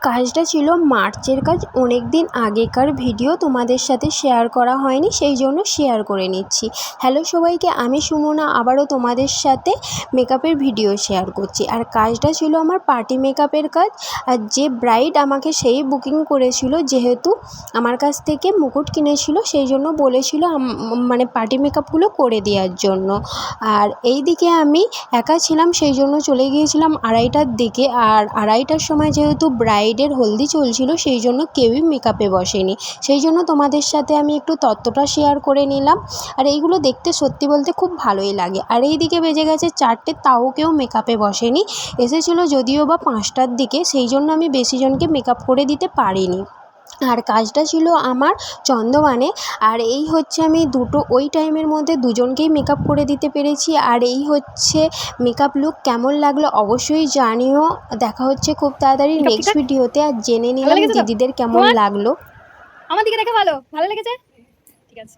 কাজটা ছিল মার্চের কাজ, অনেক দিন আগেকার ভিডিও তোমাদের সাথে শেয়ার করা হয়নি, সেই জন্য শেয়ার করে নিচ্ছি। হ্যালো সবাইকে, আমি সুমনা আবারও তোমাদের সাথে মেকআপের ভিডিও শেয়ার করছি। আর কাজটা ছিল আমার পার্টি মেকআপের কাজ। আর যে ব্রাইড আমাকে সেই বুকিং করেছিল, যেহেতু আমার কাছ থেকে মুকুট কিনেছিল, সেই জন্য বলেছিল মানে পার্টি মেকআপগুলো করে দেওয়ার জন্য। আর এই দিকে আমি একা ছিলাম, সেই জন্য চলে গিয়েছিলাম 2:30টার দিকে। আর 2:30টার সময় যেহেতু ব্রাইডের হলদি চলছিল, সেই জন্য কেউই মেকআপে বসেনি, সেই জন্য তোমাদের সাথে আমি একটু তথ্যটা শেয়ার করে নিলাম। আর এইগুলো দেখতে সত্যি বলতে খুব ভালোই লাগে। আর এই দিকে বেজে গেছে 4টে, তাও কেউ মেকআপে বসেনি। এসেছিলো যদিও বা 5টার দিকে, সেই জন্য আমি বেশিজনকে মেকআপ করে দিতে পারিনি। আর কাজটা ছিল আমার চন্দ্রভানে। আর এই হচ্ছে আমি ওই টাইমের মধ্যে দুজনকেই মেকআপ করে দিতে পেরেছি। আর এই হচ্ছে মেকআপ লুক। কেমন লাগলো অবশ্যই জানিও। দেখা হচ্ছে খুব তাড়াতাড়ি মেকআপ নেক্সট ঠিকঠাক ভিডিওতে। আর জেনে ভালো নিলাম লেগেছে তো দিদিদের কেমন তোমার? লাগলো। আমার দিকে দেখে ভালো লেগেছে। ঠিক আছে।